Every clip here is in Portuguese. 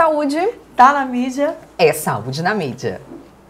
saúde tá na mídia. É saúde na mídia.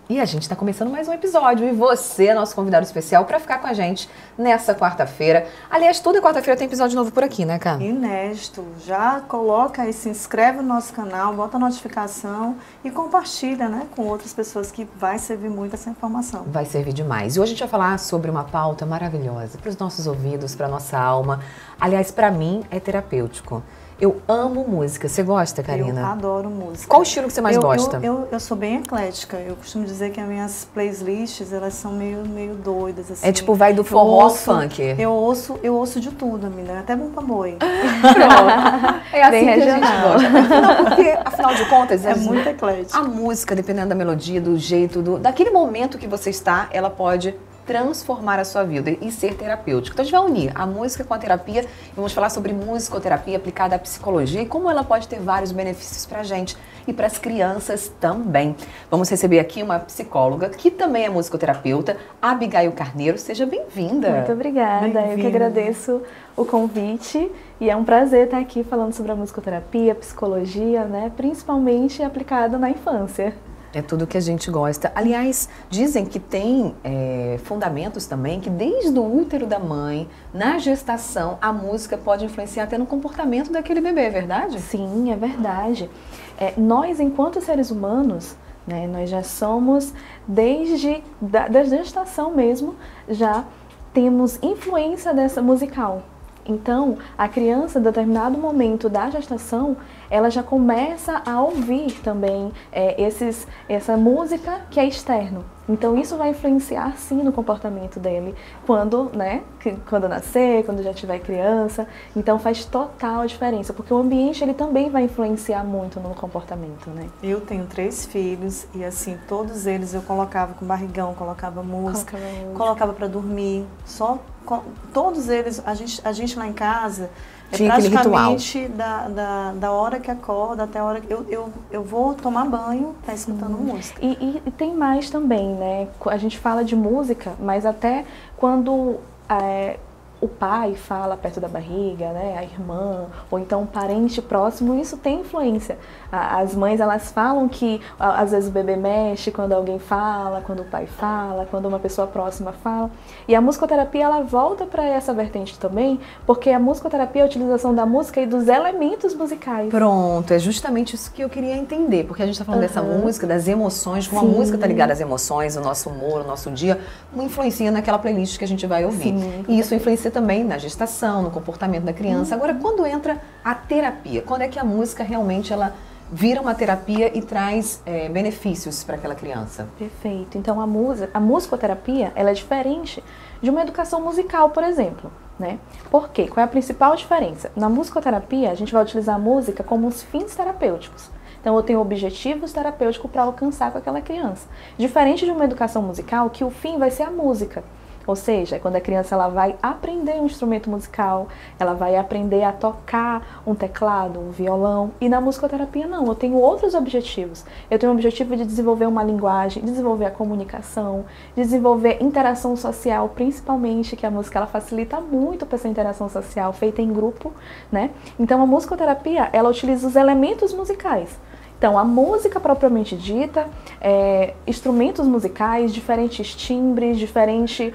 E a gente está começando mais um episódio. E você é nosso convidado especial para ficar com a gente nessa quarta-feira. Aliás, toda quarta-feira tem episódio novo por aqui, né, Cá? Inédito. Já coloca aí, se inscreve no nosso canal, bota a notificação e compartilha, né, com outras pessoas que vai servir muito essa informação. Vai servir demais. E hoje a gente vai falar sobre uma pauta maravilhosa para os nossos ouvidos, para nossa alma. Aliás, para mim é terapêutico. Eu amo música. Você gosta, Karina? Eu adoro música. Qual o estilo que você mais gosta? Eu sou bem eclética. Eu costumo dizer que as minhas playlists, elas são meio doidas, assim. É tipo, vai do forró ao funk. Eu ouço de tudo, amiga. Até Bumba Boi. Pronto. É assim bem que regional. A gente gosta. Não, porque, afinal de contas, é muito eclética. A música, dependendo da melodia, do jeito, daquele momento que você está, ela pode transformar a sua vida e ser terapêutico. Então a gente vai unir a música com a terapia e vamos falar sobre musicoterapia aplicada à psicologia e como ela pode ter vários benefícios para a gente e para as crianças também. Vamos receber aqui uma psicóloga que também é musicoterapeuta, Abigail Carneiro. Seja bem-vinda. Muito obrigada. Eu que agradeço o convite e é um prazer estar aqui falando sobre a musicoterapia, psicologia, né, principalmente aplicada na infância. É tudo que a gente gosta. Aliás, dizem que tem fundamentos também que desde o útero da mãe, na gestação, a música pode influenciar até no comportamento daquele bebê, é verdade? Sim, é verdade. Nós, enquanto seres humanos, né, nós já somos, desde da gestação mesmo, já temos influência dessa musical. Então, a criança, em determinado momento da gestação, ela já começa a ouvir também essa música que é externo. Então, isso vai influenciar, sim, no comportamento dele quando nascer, quando já tiver criança. Então, faz total diferença, porque o ambiente ele também vai influenciar muito no comportamento, né? Eu tenho 3 filhos e, assim, todos eles eu colocava com barrigão, colocava música, colocava para dormir, todos eles, a gente lá em casa, praticamente da hora que acorda até a hora que eu vou tomar banho, tá escutando música. E tem mais também, né? A gente fala de música, mas até quando o pai fala perto da barriga, né? A irmã, ou então um parente próximo, isso tem influência. As mães, elas falam que às vezes o bebê mexe quando alguém fala, quando o pai fala, quando uma pessoa próxima fala. E a musicoterapia, ela volta para essa vertente também, porque a musicoterapia é a utilização da música e dos elementos musicais. Pronto, é justamente isso que eu queria entender, porque a gente está falando dessa música, das emoções, como a música está ligada às emoções, o nosso humor, o nosso dia, influencia naquela playlist que a gente vai ouvir. Sim, e isso influencia também na gestação, no comportamento da criança. Agora, quando entra a terapia, quando é que a música realmente ela vira uma terapia e traz benefícios para aquela criança? Perfeito. Então, a musicoterapia, ela é diferente de uma educação musical, por exemplo, né? Por quê? Qual é a principal diferença? Na musicoterapia, a gente vai utilizar a música como os fins terapêuticos. Então, eu tenho objetivos terapêuticos para alcançar com aquela criança. Diferente de uma educação musical, que o fim vai ser a música. Ou seja, quando a criança ela vai aprender um instrumento musical, ela vai aprender a tocar um teclado, um violão. E na musicoterapia não, eu tenho outros objetivos. Eu tenho o objetivo de desenvolver uma linguagem, desenvolver a comunicação, desenvolver interação social, principalmente, que a música ela facilita muito para essa interação social feita em grupo, né? Então a musicoterapia, ela utiliza os elementos musicais. Então, a música propriamente dita, instrumentos musicais, diferentes timbres, diferente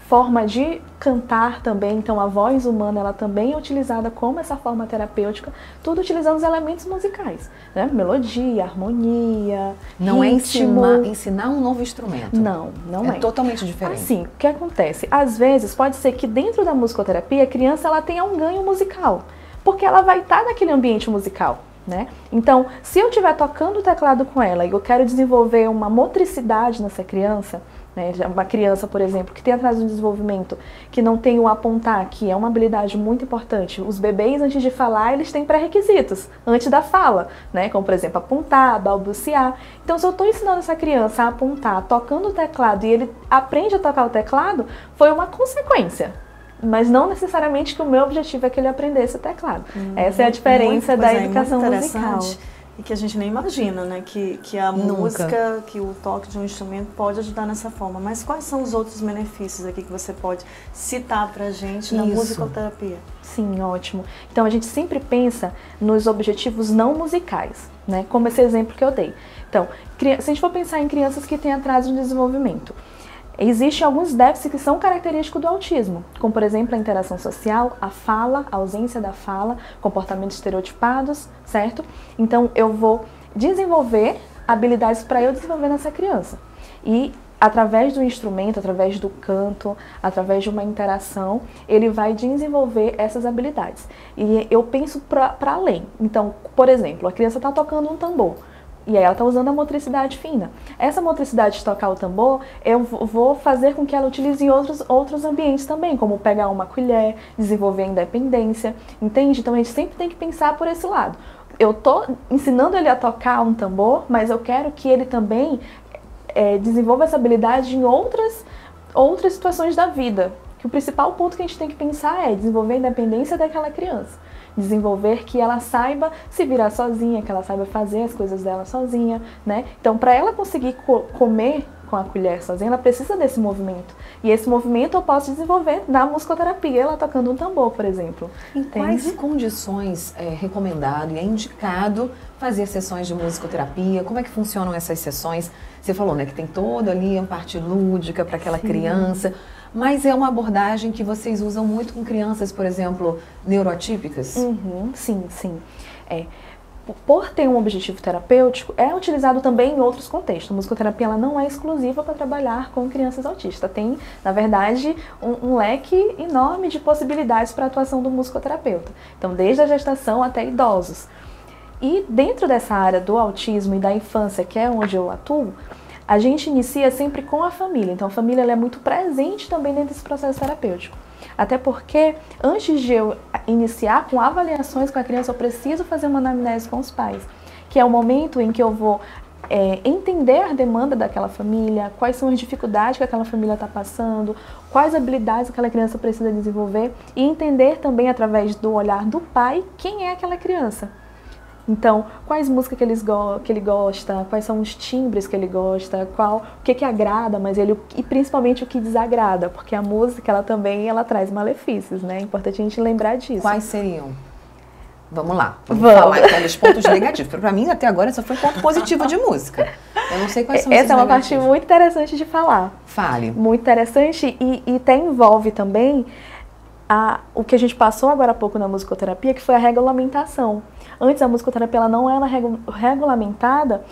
forma de cantar também. Então, a voz humana, ela também é utilizada como essa forma terapêutica, tudo utilizando os elementos musicais, né? Melodia, harmonia, não ritmo. É ensinar um novo instrumento. Não é. É totalmente diferente. Assim, o que acontece? Às vezes, pode ser que dentro da musicoterapia, a criança ela tenha um ganho musical, porque ela vai estar naquele ambiente musical. Né? Então, se eu estiver tocando o teclado com ela e eu quero desenvolver uma motricidade nessa criança, né? Uma criança, por exemplo, que tem atraso de desenvolvimento, que não tem o apontar, que é uma habilidade muito importante. Os bebês, antes de falar, eles têm pré-requisitos, antes da fala, né? Como, por exemplo, apontar, balbuciar. Então, se eu estou ensinando essa criança a apontar, tocando o teclado, e ele aprende a tocar o teclado, foi uma consequência. Mas não necessariamente que o meu objetivo é que ele aprendesse o teclado. Essa é a diferença da educação musical. E que a gente nem imagina, né? Que a música, que o toque de um instrumento pode ajudar nessa forma. Mas quais são os outros benefícios aqui que você pode citar pra gente na musicoterapia? Sim, ótimo. Então a gente sempre pensa nos objetivos não musicais, né? Como esse exemplo que eu dei. Então, se a gente for pensar em crianças que têm atraso no desenvolvimento, existem alguns déficits que são característicos do autismo, como por exemplo a interação social, a fala, a ausência da fala, comportamentos estereotipados, certo? Então eu vou desenvolver habilidades para eu desenvolver nessa criança. E através do instrumento, através do canto, através de uma interação, ele vai desenvolver essas habilidades. E eu penso para além. Então, por exemplo, a criança está tocando um tambor. E aí ela está usando a motricidade fina. Essa motricidade de tocar o tambor, eu vou fazer com que ela utilize em outros ambientes também, como pegar uma colher, desenvolver a independência, entende? Então a gente sempre tem que pensar por esse lado. Eu estou ensinando ele a tocar um tambor, mas eu quero que ele também desenvolva essa habilidade em outras situações da vida. Que o principal ponto que a gente tem que pensar é desenvolver a independência daquela criança. Desenvolver que ela saiba se virar sozinha, que ela saiba fazer as coisas dela sozinha, né? Então, para ela conseguir comer com a colher sozinha, ela precisa desse movimento. E esse movimento eu posso desenvolver na musicoterapia, ela tocando um tambor, por exemplo. Em quais condições é recomendado e é indicado fazer sessões de musicoterapia? Como é que funcionam essas sessões? Você falou, né, que tem toda ali uma parte lúdica para aquela criança. Mas é uma abordagem que vocês usam muito com crianças, por exemplo, neuroatípicas? Sim. Por ter um objetivo terapêutico, é utilizado também em outros contextos. A musicoterapia ela não é exclusiva para trabalhar com crianças autistas. Tem, na verdade, um leque enorme de possibilidades para a atuação do musicoterapeuta. Então, desde a gestação até idosos. E dentro dessa área do autismo e da infância, que é onde eu atuo, a gente inicia sempre com a família. Então, a família ela é muito presente também dentro desse processo terapêutico. Até porque, antes de eu iniciar com avaliações com a criança, eu preciso fazer uma anamnese com os pais, que é o momento em que eu vou entender a demanda daquela família, quais são as dificuldades que aquela família está passando, quais habilidades aquela criança precisa desenvolver e entender também, através do olhar do pai, quem é aquela criança. Então, quais músicas que ele gosta, quais são os timbres que ele gosta, o que agrada, e principalmente o que desagrada, porque a música ela traz malefícios, né? É importante a gente lembrar disso. Quais seriam? Vamos lá, vamos falar aqueles pontos negativos. Para mim, até agora, só foi ponto positivo de música. Eu não sei quais são esses Essa é uma parte muito interessante de falar. Fale. Muito interessante e até envolve também o que a gente passou agora há pouco na musicoterapia, que foi a regulamentação. Antes a musicoterapia ela não era regulamentada,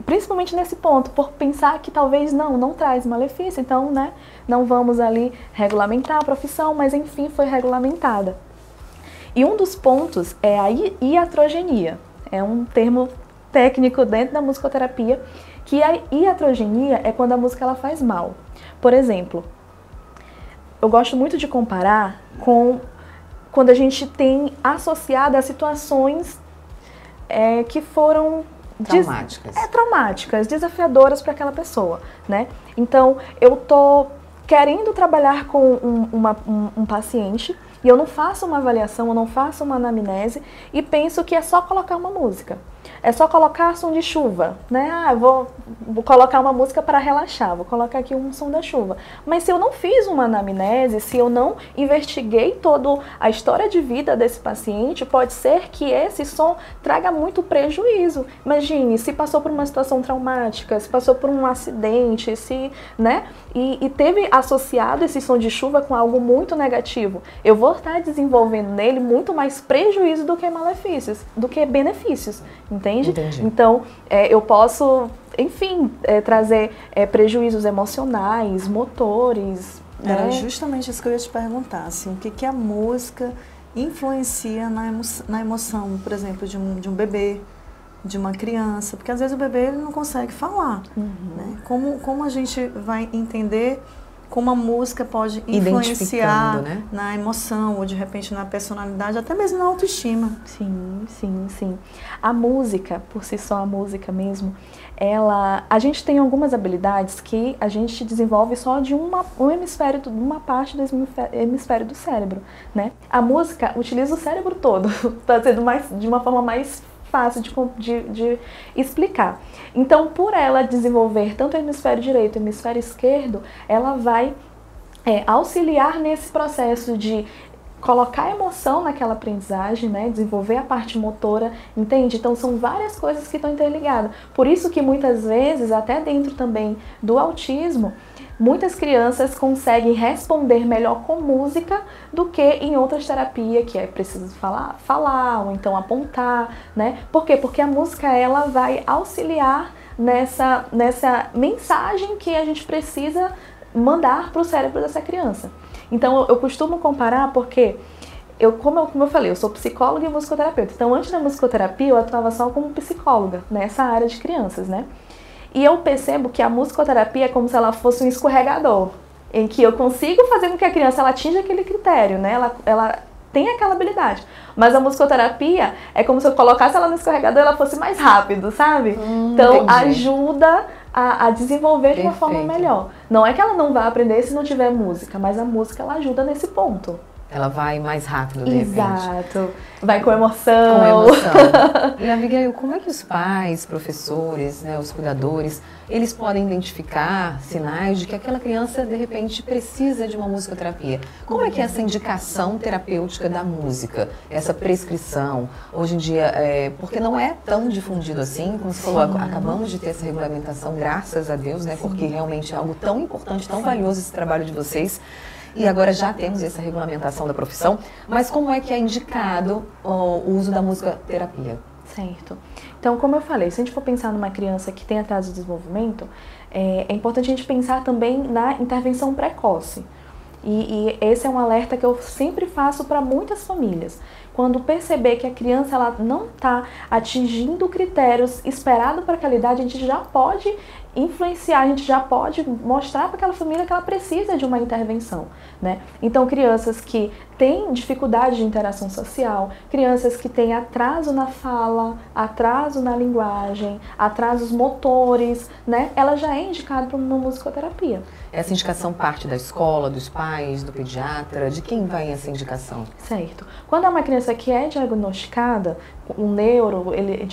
principalmente nesse ponto, por pensar que talvez não traz malefício, então, né, não vamos ali regulamentar a profissão, mas enfim foi regulamentada. E um dos pontos é a iatrogenia, é um termo técnico dentro da musicoterapia, que a iatrogenia é quando a música ela faz mal. Por exemplo, eu gosto muito de comparar com quando a gente tem associado a situações que foram traumáticas, desafiadoras para aquela pessoa, né? Então, eu tô querendo trabalhar com um paciente e eu não faço uma avaliação, eu não faço uma anamnese e penso que é só colocar uma música. É só colocar som de chuva, né? Eu vou colocar uma música para relaxar, vou colocar aqui um som da chuva. Mas se eu não fiz uma anamnese, se eu não investiguei toda a história de vida desse paciente, pode ser que esse som traga muito prejuízo. Imagine, se passou por uma situação traumática, se passou por um acidente, né? E teve associado esse som de chuva com algo muito negativo. Eu vou estar desenvolvendo nele muito mais prejuízo do que malefícios, do que benefícios. Entende? Entendi. Então, eu posso, enfim, trazer prejuízos emocionais, motores. Era justamente isso que eu ia te perguntar, assim, o que a música influencia na emoção, por exemplo, de um bebê, de uma criança, porque às vezes o bebê ele não consegue falar. Né? Como a gente vai entender como a música pode influenciar, né, na emoção, ou de repente na personalidade, até mesmo na autoestima. Sim. A música, por si só, a música mesmo, a gente tem algumas habilidades que a gente desenvolve só de uma parte do hemisfério do cérebro, né? A música utiliza o cérebro todo, de uma forma mais fácil de explicar. Então, por ela desenvolver tanto o hemisfério direito e o hemisfério esquerdo, ela vai auxiliar nesse processo de colocar emoção naquela aprendizagem, né? Desenvolver a parte motora, entende? Então são várias coisas que estão interligadas. Por isso que muitas vezes, até dentro também do autismo, muitas crianças conseguem responder melhor com música do que em outras terapias, que é preciso falar ou então apontar, né? Por quê? Porque a música, ela vai auxiliar nessa mensagem que a gente precisa mandar para o cérebro dessa criança. Então eu costumo comparar porque, como eu falei, eu sou psicóloga e musicoterapeuta. Então antes da musicoterapia eu atuava só como psicóloga nessa área de crianças, né? E eu percebo que a musicoterapia é como se ela fosse um escorregador, em que eu consigo fazer com que a criança ela atinja aquele critério, né? Ela tem aquela habilidade. Mas a musicoterapia é como se eu colocasse ela no escorregador e ela fosse mais rápido, sabe? Então entendi. Ajuda a desenvolver de uma forma melhor. Não é que ela não vai aprender se não tiver música, mas a música ela ajuda nesse ponto. Ela vai mais rápido, de repente. Exato. Vai com emoção. Com emoção. E, Abigail, como é que os pais, professores, né, os cuidadores, eles podem identificar sinais de que aquela criança, de repente, precisa de uma musicoterapia? Como é que é essa indicação terapêutica da música? Essa prescrição? Hoje em dia, porque não é tão difundido assim, como você falou, acabamos de ter essa regulamentação, graças a Deus, né, porque realmente é algo tão importante, tão valioso esse trabalho de vocês. E agora já temos essa regulamentação da profissão, mas como é que é indicado o uso da musicoterapia? Certo. Então, como eu falei, se a gente for pensar numa criança que tem atraso de desenvolvimento, é importante a gente pensar também na intervenção precoce. E esse é um alerta que eu sempre faço para muitas famílias. Quando perceber que a criança ela não está atingindo critérios esperados para aquela idade, a gente já pode influenciar, a gente já pode mostrar para aquela família que ela precisa de uma intervenção, né? Então, crianças que têm dificuldade de interação social, crianças que têm atraso na fala, atraso na linguagem, atrasos motores, né? Ela já é indicada para uma musicoterapia. Essa indicação parte da escola, dos pais, do pediatra? De quem vai essa indicação? Certo. Quando é uma criança que é diagnosticada, um neuro, ele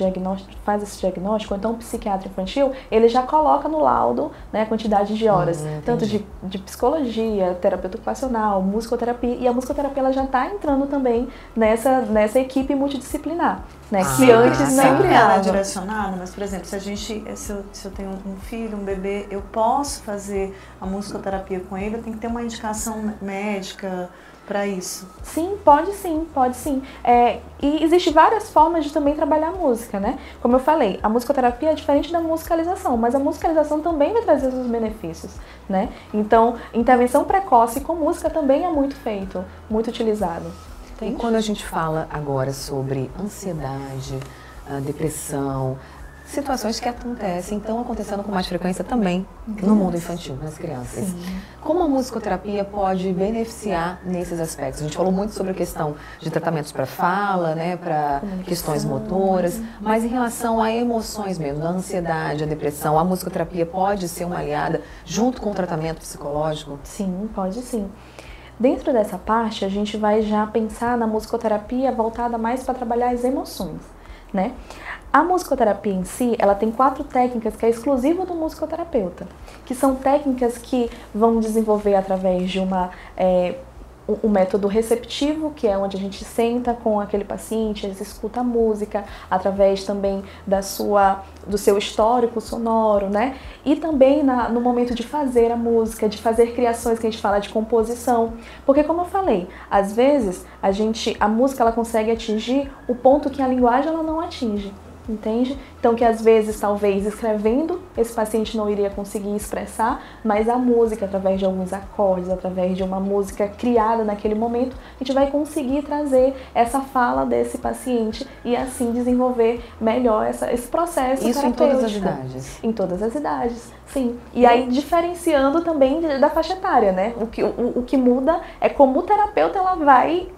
faz esse diagnóstico, ou então um psiquiatra infantil, ele já coloca no laudo, né, a quantidade de horas, tanto de psicologia, terapeuta ocupacional, musicoterapia, e a musicoterapia ela já está entrando também nessa equipe multidisciplinar, né, que antes não sempre ela é entrava. direcionada, mas por exemplo, se eu tenho um filho, um bebê, eu posso fazer a musicoterapia com ele, eu tenho que ter uma indicação médica para isso? Sim, pode sim, pode sim. E existem várias formas de também trabalhar a música, né? Como eu falei, a musicoterapia é diferente da musicalização, mas a musicalização também vai trazer seus benefícios, né? Então, intervenção precoce com música também é muito feito, muito utilizado. Entende? E quando a gente fala agora sobre ansiedade, depressão, situações que estão acontecendo com mais frequência também no mundo infantil, nas crianças. Sim. Como a musicoterapia pode beneficiar nesses aspectos? A gente falou muito sobre a questão de tratamentos para fala, né, para questões motoras, mas em relação a emoções mesmo, a ansiedade, a depressão, a musicoterapia pode ser uma aliada junto com o tratamento psicológico? Sim, pode sim. Dentro dessa parte, a gente vai já pensar na musicoterapia voltada mais para trabalhar as emoções, né? A musicoterapia em si, ela tem 4 técnicas que é exclusiva do musicoterapeuta, que são técnicas que vão desenvolver através de um método receptivo, que é onde a gente senta com aquele paciente, eles escutam a música, através também do seu histórico sonoro, né? E também no momento de fazer a música, de fazer criações que a gente fala de composição. Porque como eu falei, às vezes a música ela consegue atingir o ponto que a linguagem ela não atinge. Entende? Então que às vezes, talvez, escrevendo, esse paciente não iria conseguir expressar, mas a música, através de alguns acordes, através de uma música criada naquele momento, a gente vai conseguir trazer essa fala desse paciente e assim desenvolver melhor esse processo Isso terapêutico. em todas as idades? Em todas as idades, sim. E aí diferenciando também da faixa etária, né? O que muda é como o terapeuta ela vai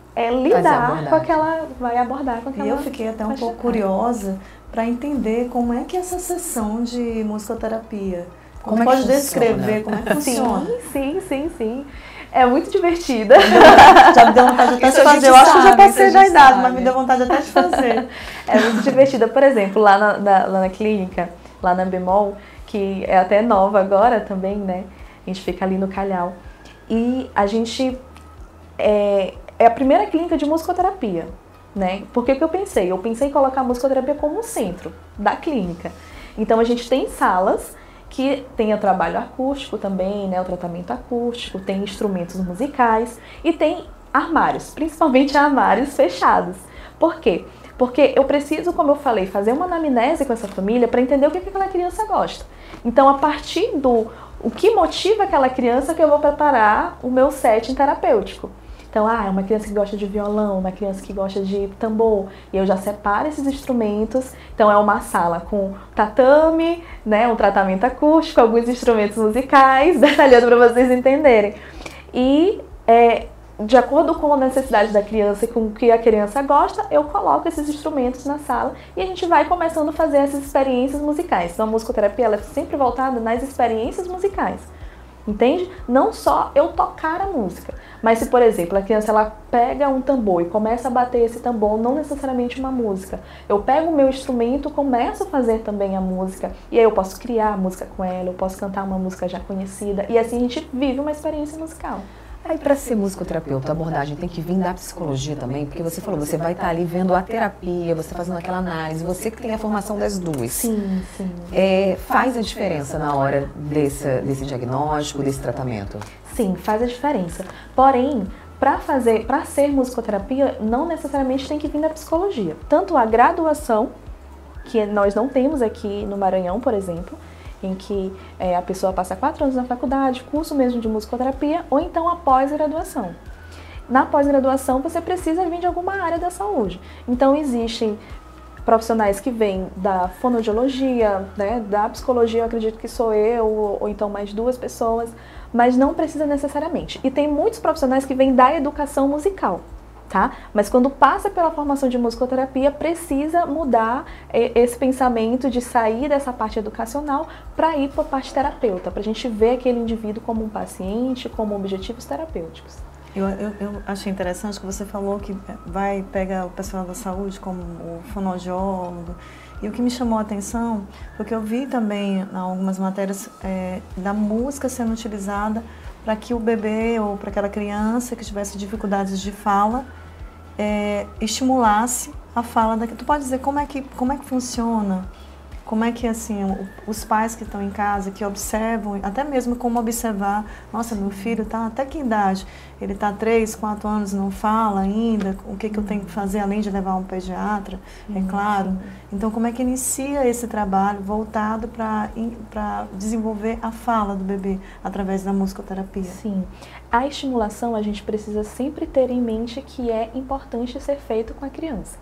lidar com aquela, vai abordar com aquela. E eu fiquei até um pouco curiosa para entender como é que é essa sessão de musicoterapia. Como pode descrever como é que funciona? Sim. É muito divertida. Já me deu vontade até de fazer. Eu acho que eu já passei da idade, mas me deu vontade até de fazer. É muito divertida. Por exemplo, lá na clínica, lá na Bemol, que é até nova agora também, né? A gente fica ali no Calhau. E a gente é a primeira clínica de musicoterapia, né? Por que que eu pensei? Eu pensei em colocar a musicoterapia como um centro da clínica. Então a gente tem salas que tem o trabalho acústico também, né? O tratamento acústico, tem instrumentos musicais e tem armários, principalmente armários fechados. Por quê? Porque eu preciso, como eu falei, fazer uma anamnese com essa família para entender o que aquela criança gosta. Então, a partir o que motiva aquela criança que eu vou preparar o meu setting terapêutico. Então, é uma criança que gosta de violão, uma criança que gosta de tambor, e eu já separo esses instrumentos. Então, é uma sala com tatame, né, um tratamento acústico, alguns instrumentos musicais, detalhando para vocês entenderem. E, de acordo com a necessidade da criança e com o que a criança gosta, eu coloco esses instrumentos na sala e a gente vai começando a fazer essas experiências musicais. Então, a musicoterapia ela é sempre voltada nas experiências musicais. Entende? Não só eu tocar a música, mas se, por exemplo, a criança ela pega um tambor e começa a bater esse tambor, não necessariamente uma música. Eu pego o meu instrumento, começo a fazer também a música, e aí eu posso criar a música com ela, eu posso cantar uma música já conhecida, e assim a gente vive uma experiência musical. Aí, para ser musicoterapeuta, a abordagem tem que vir da psicologia também, porque você falou, você vai estar ali vendo a terapia, você fazendo aquela análise, você que tem a formação das duas. Sim, sim. Faz a diferença na hora desse diagnóstico, desse tratamento? Sim, faz a diferença. Porém, para ser musicoterapia, não necessariamente tem que vir da psicologia. Tanto a graduação, que nós não temos aqui no Maranhão, por exemplo, em que a pessoa passa 4 anos na faculdade, curso mesmo de musicoterapia, ou então a pós-graduação. Na pós-graduação, você precisa vir de alguma área da saúde. Então, existem profissionais que vêm da fonoaudiologia, né, da psicologia, eu acredito que sou eu, ou então mais 2 pessoas, mas não precisa necessariamente. E tem muitos profissionais que vêm da educação musical. Tá? Mas quando passa pela formação de musicoterapia, precisa mudar esse pensamento de sair dessa parte educacional para ir para a parte terapeuta, para a gente ver aquele indivíduo como um paciente, como objetivos terapêuticos. Eu achei interessante que você falou que pega o pessoal da saúde como o fonoaudiólogo. E o que me chamou a atenção, porque eu vi também em algumas matérias da música sendo utilizada para que o bebê ou para aquela criança que tivesse dificuldades de fala estimulasse a fala daqui. Tu pode dizer como é que funciona? Como é que, assim, os pais que estão em casa, que observam, até mesmo como observar, nossa, meu filho está até que idade? Ele está 3, 4 anos, não fala ainda, o que eu tenho que fazer além de levar um pediatra, é claro. Então, como é que inicia esse trabalho voltado para desenvolver a fala do bebê através da musicoterapia? Sim, a estimulação a gente precisa sempre ter em mente que é importante ser feito com a criança,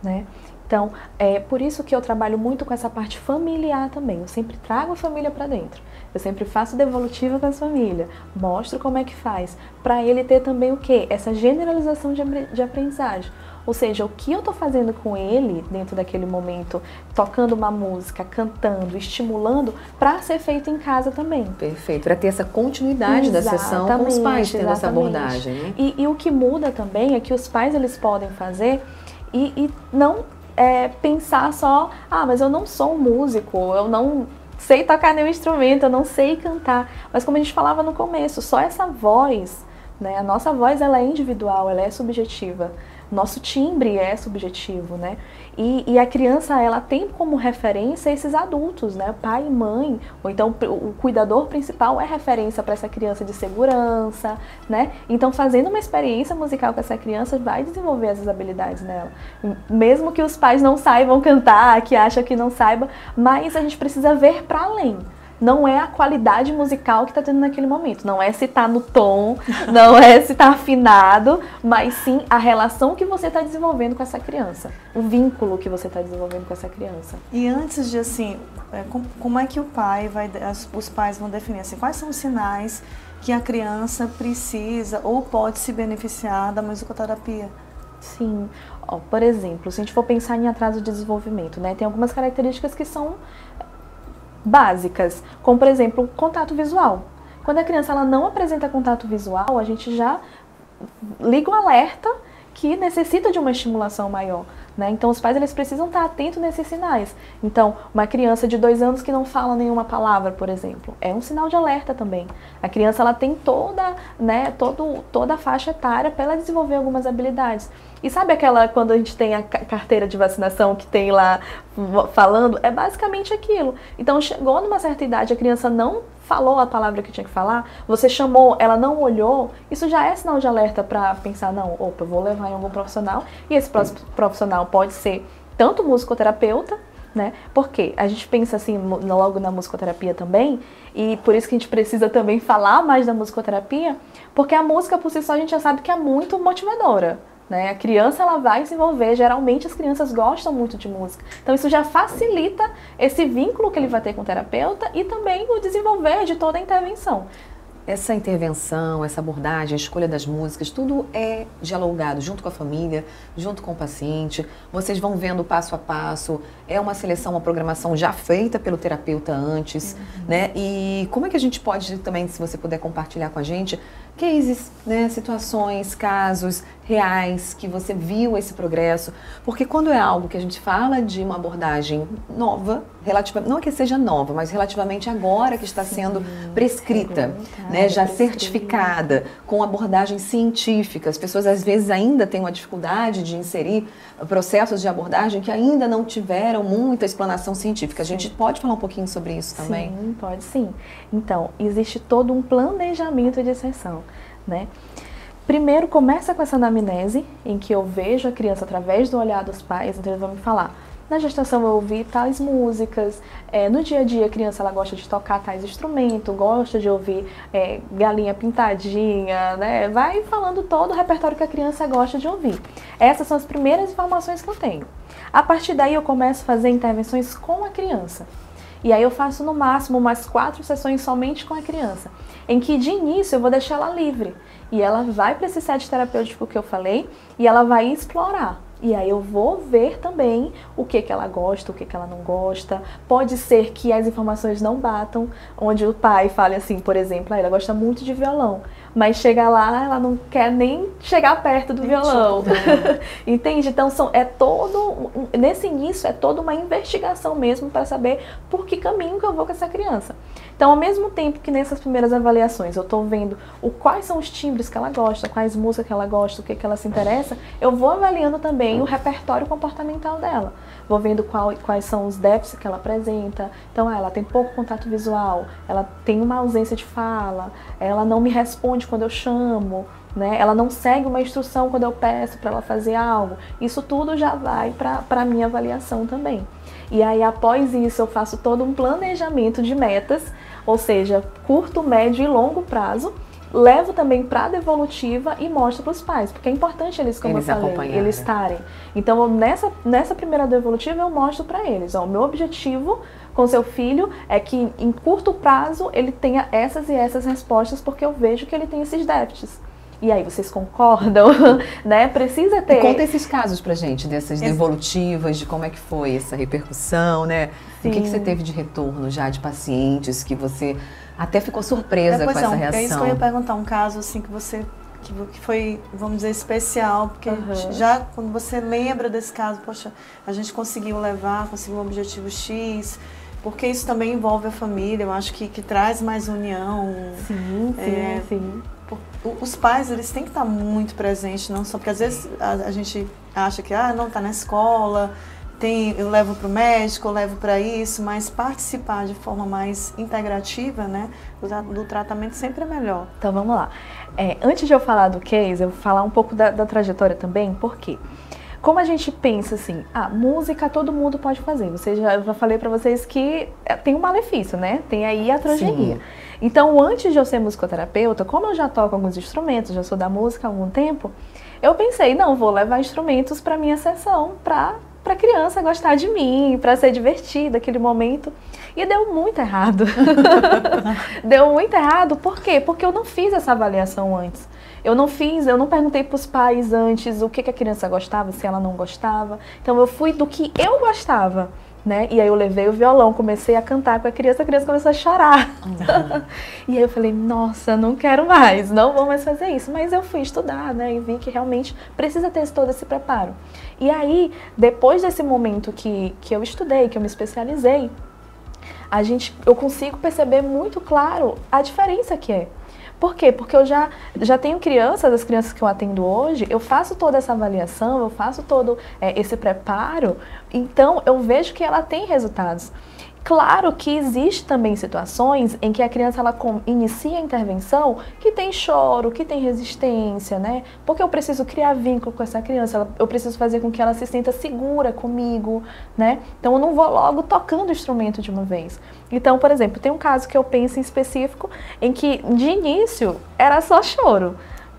né? Então, é por isso que eu trabalho muito com essa parte familiar também. Eu sempre trago a família para dentro. Eu sempre faço devolutiva com as famílias. Mostro como é que faz. Para ele ter também o quê? Essa generalização de aprendizagem. Ou seja, o que eu estou fazendo com ele dentro daquele momento, tocando uma música, cantando, estimulando, para ser feito em casa também. Perfeito, para ter essa continuidade da sessão com os pais tendo essa abordagem. Né? E o que muda também é que os pais eles podem fazer e não pensar só, mas eu não sou um músico, eu não sei tocar nenhum instrumento, eu não sei cantar. Mas como a gente falava no começo, só essa voz, né? A nossa voz ela é individual, ela é subjetiva. Nosso timbre é subjetivo, né? E a criança, ela tem como referência esses adultos, né? Pai e mãe, ou então o cuidador principal é referência para essa criança de segurança, né? Então, fazendo uma experiência musical com essa criança, vai desenvolver essas habilidades nela. Mesmo que os pais não saibam cantar, que acham que não saiba, mas a gente precisa ver para além. Não é a qualidade musical que está tendo naquele momento. Não é se está no tom, não é se está afinado, mas sim a relação que você está desenvolvendo com essa criança. O vínculo que você está desenvolvendo com essa criança. E antes de, assim, como é que os pais vão definir, assim, quais são os sinais que a criança precisa ou pode se beneficiar da musicoterapia? Sim. Por exemplo, se a gente for pensar em atraso de desenvolvimento, né, tem algumas características que são básicas, como por exemplo, contato visual. Quando a criança ela não apresenta contato visual, a gente já liga um alerta que necessita de uma estimulação maior, né? Então, os pais eles precisam estar atentos nesses sinais. Então, uma criança de 2 anos que não fala nenhuma palavra, por exemplo, é um sinal de alerta também. A criança ela tem toda a faixa etária para ela desenvolver algumas habilidades. E sabe aquela, quando a gente tem a carteira de vacinação que tem lá falando, é basicamente aquilo. Então, chegou numa certa idade, a criança não falou a palavra que tinha que falar, você chamou, ela não olhou, isso já é sinal de alerta para pensar, não, opa, eu vou levar em algum profissional, e esse profissional pode ser tanto musicoterapeuta, né? Porque a gente pensa assim logo na musicoterapia também, e por isso que a gente precisa também falar mais da musicoterapia, porque a música por si só a gente já sabe que é muito motivadora. Né? A criança ela vai se envolver, geralmente as crianças gostam muito de música. Então isso já facilita esse vínculo que ele vai ter com o terapeuta e também o desenvolver de toda a intervenção. Essa intervenção, essa abordagem, a escolha das músicas, tudo é dialogado junto com a família, junto com o paciente. Vocês vão vendo passo a passo, é uma seleção, uma programação já feita pelo terapeuta antes, né? E como é que a gente pode também, se você puder compartilhar com a gente, cases, né? Situações, casos reais que você viu esse progresso, porque quando é algo que a gente fala de uma abordagem nova, não é que seja nova, mas relativamente agora que está sendo prescrita, né, já certificada, com abordagem científica. As pessoas às vezes ainda têm uma dificuldade de inserir processos de abordagem que ainda não tiveram muita explanação científica. A gente pode falar um pouquinho sobre isso também? Sim, pode sim. Então, existe todo um planejamento de sessão, né? Primeiro, começa com essa anamnese, em que eu vejo a criança através do olhar dos pais, então eles vão me falar, na gestação eu ouvi tais músicas, no dia a dia a criança ela gosta de tocar tais instrumentos, gosta de ouvir galinha pintadinha, né? Vai falando todo o repertório que a criança gosta de ouvir. Essas são as primeiras informações que eu tenho. A partir daí eu começo a fazer intervenções com a criança. E aí eu faço no máximo umas 4 sessões somente com a criança, em que de início eu vou deixar ela livre. E ela vai para esse set terapêutico que eu falei e ela vai explorar. E aí eu vou ver também o que ela gosta, o que ela não gosta. Pode ser que as informações não batam, onde o pai fale assim, por exemplo, ela gosta muito de violão, mas chega lá, ela não quer nem chegar perto do violão. Entende? Então nesse início é toda uma investigação mesmo para saber por que caminho que eu vou com essa criança. Então, ao mesmo tempo que nessas primeiras avaliações eu estou vendo quais são os timbres que ela gosta, quais músicas que ela gosta, o que ela se interessa, eu vou avaliando também o repertório comportamental dela. Vou vendo quais são os déficits que ela apresenta. Então, ela tem pouco contato visual, ela tem uma ausência de fala, ela não me responde quando eu chamo, né? Ela não segue uma instrução quando eu peço para ela fazer algo. Isso tudo já vai para a minha avaliação também. E aí, após isso, eu faço todo um planejamento de metas, ou seja, curto, médio e longo prazo. Levo também para a devolutiva e mostro para os pais, porque é importante eles, como eu falei, eles estarem. Então, nessa primeira devolutiva, eu mostro para eles, ó, o meu objetivo com seu filho é que em curto prazo ele tenha essas e essas respostas, porque eu vejo que ele tem esses déficits. E aí, vocês concordam? Né? Precisa ter... E conta esses casos pra gente, dessas devolutivas, de como é que foi essa repercussão, né? Sim. O que você teve de retorno já de pacientes que você até ficou surpresa com essa reação? É isso que eu ia perguntar, um caso assim que foi, vamos dizer, especial, porque já quando você lembra desse caso, poxa, a gente conseguiu um objetivo X, porque isso também envolve a família, eu acho que traz mais união. Sim. Os pais, eles têm que estar muito presentes, não só porque às vezes a gente acha que não está na escola, eu levo para o médico, eu levo para isso, mas participar de forma mais integrativa, né, do tratamento sempre é melhor. Então vamos lá. Antes de eu falar do case, eu vou falar um pouco da trajetória também, por quê? Como a gente pensa assim, música todo mundo pode fazer. Eu já falei pra vocês que tem um malefício, né? Tem aí a transgenia. Sim. Então, antes de eu ser musicoterapeuta, como eu já toco alguns instrumentos, já sou da música há algum tempo, eu pensei, não, vou levar instrumentos pra minha sessão, pra criança gostar de mim, pra ser divertida aquele momento. E deu muito errado. Deu muito errado, por quê? Porque eu não fiz essa avaliação antes. Eu não perguntei para os pais antes o que a criança gostava, se ela não gostava. Então eu fui do que eu gostava. né? E aí eu levei o violão, comecei a cantar com a criança começou a chorar. E aí eu falei, nossa, não quero mais, não vou mais fazer isso. Mas eu fui estudar, né? E vi que realmente precisa ter todo esse preparo. E aí, depois desse momento que eu estudei, que eu me especializei, eu consigo perceber muito claro a diferença que é. Por quê? Porque eu já tenho crianças, as crianças que eu atendo hoje, eu faço toda essa avaliação, eu faço todo esse preparo, então eu vejo que ela tem resultados. Claro que existe também situações em que a criança ela inicia a intervenção que tem choro, que tem resistência, né? Porque eu preciso criar vínculo com essa criança, eu preciso fazer com que ela se sinta segura comigo, né? Então eu não vou logo tocando o instrumento de uma vez. Então, por exemplo, tem um caso que eu penso em específico em que de início era só choro.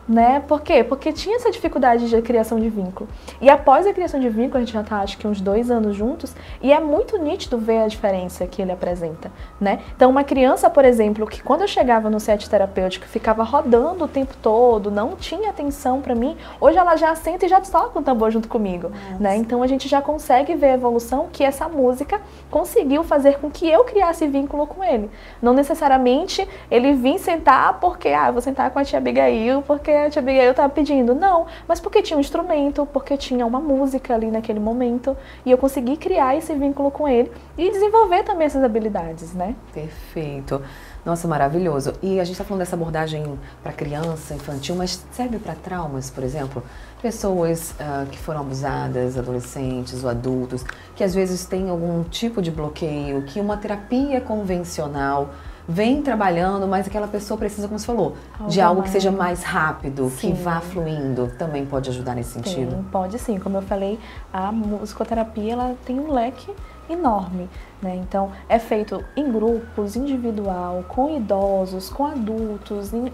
Né? Por quê? Porque tinha essa dificuldade de criação de vínculo. E após a criação de vínculo, a gente já está, acho que uns 2 anos juntos, e é muito nítido ver a diferença que ele apresenta, né? Então, uma criança, por exemplo, que quando eu chegava no set terapêutico, ficava rodando o tempo todo, não tinha atenção para mim, hoje ela já senta e já toca o tambor junto comigo, né? Então, a gente já consegue ver a evolução que essa música conseguiu fazer com que eu criasse vínculo com ele. Não necessariamente ele vir sentar porque, eu vou sentar com a tia Abigail, porque a tia Abigail estava pedindo. Não, mas porque tinha um instrumento, porque tinha uma música ali naquele momento, e eu consegui criar esse vínculo com ele e desenvolver também essas habilidades, né? Perfeito. Nossa, maravilhoso. E a gente está falando dessa abordagem para criança, infantil, mas serve para traumas, por exemplo? Pessoas que foram abusadas, adolescentes ou adultos, que às vezes têm algum tipo de bloqueio, que uma terapia convencional vem trabalhando, mas aquela pessoa precisa, como você falou, de algo que seja mais rápido, sim, que vá fluindo. Também pode ajudar nesse sentido? Sim, pode sim. Como eu falei, a musicoterapia ela tem um leque enorme, né? Então, é feito em grupos, individual, com idosos, com adultos, em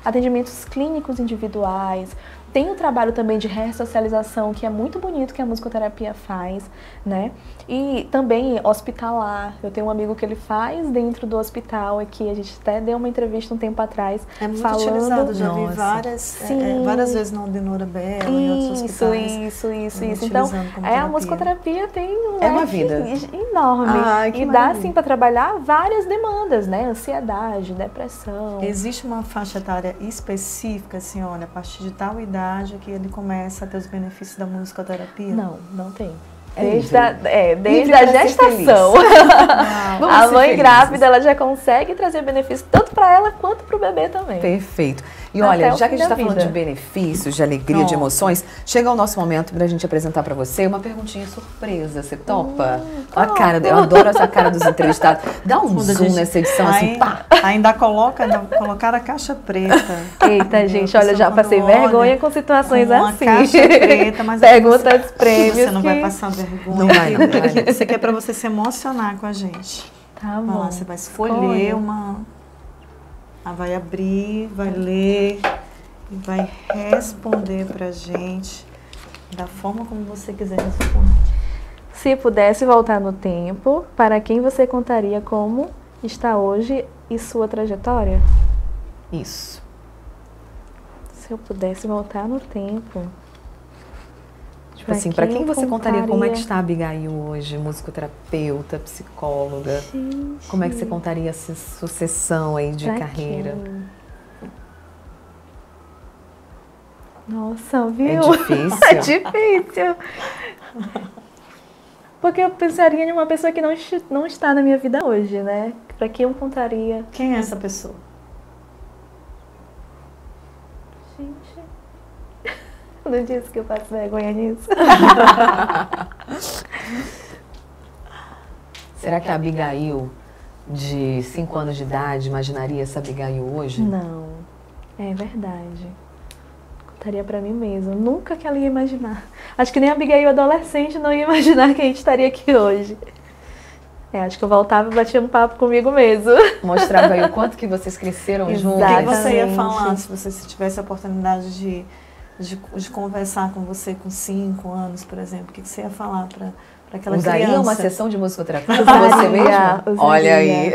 atendimentos clínicos individuais. Tem o trabalho também de ressocialização, que é muito bonito que a musicoterapia faz, né? E também hospitalar. Eu tenho um amigo que ele faz dentro do hospital, aqui a gente até deu uma entrevista um tempo atrás. É muito falando... utilizado, já vi várias vezes no Aldenora Bela, em outros hospitais. Isso. Então, a musicoterapia tem um uma vida enorme. E dá, assim, para trabalhar várias demandas, né? Ansiedade, depressão. Existe uma faixa etária específica, assim, olha, a partir de tal idade que ele começa a ter os benefícios da musicoterapia? Não, não tem. Desde a gestação. A mãe grávida, ela já consegue trazer benefício tanto para ela quanto para o bebê também. Perfeito. E olha, já que a gente está falando de benefícios, de alegria, de emoções, chega o nosso momento para a gente apresentar para você uma perguntinha surpresa. Você topa? A cara, eu adoro essa cara dos entrevistados. Dá um zoom nessa edição, assim, pá. Ainda colocaram a caixa preta. Eita, gente, olha, já passei vergonha com situações assim. Caixa preta, mas perguntas, prêmios. Você não vai passar vergonha. Não vai. Isso aqui é para você se emocionar com a gente. Tá bom. Você vai escolher uma... vai abrir, vai ler e vai responder pra gente da forma como você quiser responder. Se pudesse voltar no tempo, para quem você contaria como está hoje e sua trajetória? Isso. Se eu pudesse voltar no tempo... Tipo assim, para quem você contaria como é que está a Abigail hoje? Musicoterapeuta, psicóloga. Gente. Como é que você contaria essa sucessão aí de carreira? Nossa, viu? É difícil? É difícil. Porque eu pensaria em uma pessoa que não está na minha vida hoje, né? Para quem eu contaria? Quem é essa pessoa? Gente... Não disse que eu passo vergonha nisso. Será que a Abigail, de 5 anos de idade, imaginaria essa Abigail hoje? Não, é verdade. Contaria pra mim mesma. Nunca que ela ia imaginar. Acho que nem a Abigail adolescente não ia imaginar que a gente estaria aqui hoje. Acho que eu voltava e batia um papo comigo mesmo. Mostrava aí o quanto que vocês cresceram juntos. O que você ia falar se você tivesse a oportunidade de conversar com você com 5 anos, por exemplo? O que você ia falar para aquela criança? Usaria uma sessão de musicoterapia com você mesma? Olha aí.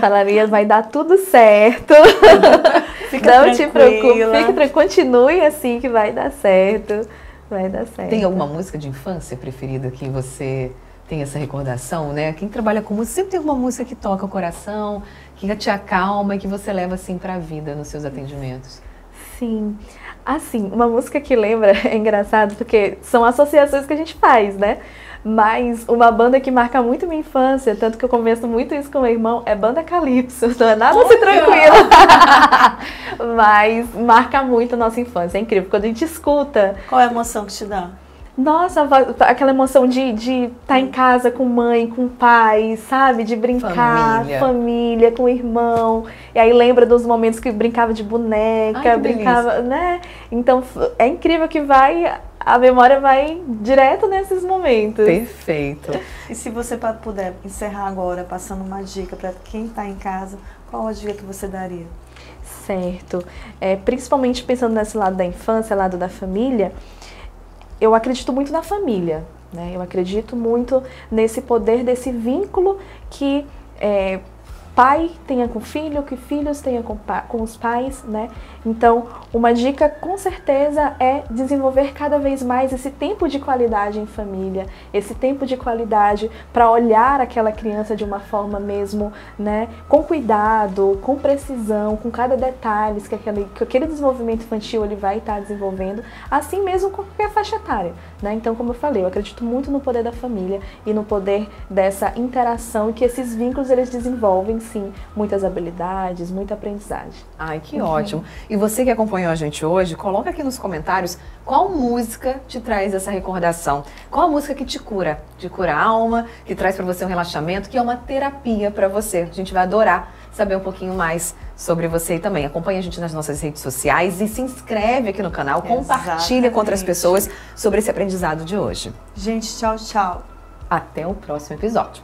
Falaria, vai dar tudo certo. Não te preocupe, fique tranquila, continue assim que vai dar certo. Vai dar certo. Tem alguma música de infância preferida que você tem essa recordação, né? Quem trabalha com música sempre tem uma música que toca o coração, que te acalma e que você leva assim para a vida nos seus atendimentos. Sim. Assim, uma música que lembra, é engraçado, porque são associações que a gente faz, né? Mas uma banda que marca muito minha infância, tanto que eu converso muito isso com meu irmão, é Banda Calypso. Não é nada assim tranquilo. Mas marca muito a nossa infância, é incrível. Quando a gente escuta... Qual é a emoção que te dá? Nossa, aquela emoção de estar em casa com mãe, com pai, sabe? De brincar, família, com o irmão. E aí lembra dos momentos que brincava de boneca, ai, brincava, né? Então é incrível que a memória vai direto nesses momentos. Perfeito. E se você puder encerrar agora, passando uma dica para quem está em casa, qual a dica que você daria? Certo. Principalmente pensando nesse lado da infância, lado da família, eu acredito muito na família, né? Eu acredito muito nesse poder, desse vínculo que pai tenha com filho, que filhos tenham com os pais, né? Então, uma dica com certeza é desenvolver cada vez mais esse tempo de qualidade em família, esse tempo de qualidade para olhar aquela criança de uma forma mesmo, né? Com cuidado, com precisão, com cada detalhe que aquele desenvolvimento infantil ele vai estar desenvolvendo, assim mesmo com qualquer faixa etária, né? Então, como eu falei, eu acredito muito no poder da família e no poder dessa interação que esses vínculos eles desenvolvem, sim, muitas habilidades, muita aprendizagem. Ai, que ótimo. E você que acompanhou a gente hoje, coloca aqui nos comentários qual música te traz essa recordação. Qual a música que te cura a alma, que traz para você um relaxamento, que é uma terapia para você. A gente vai adorar saber um pouquinho mais sobre você também. Acompanhe a gente nas nossas redes sociais e se inscreve aqui no canal, compartilha com outras pessoas sobre esse aprendizado de hoje. Gente, tchau, tchau. Até o próximo episódio.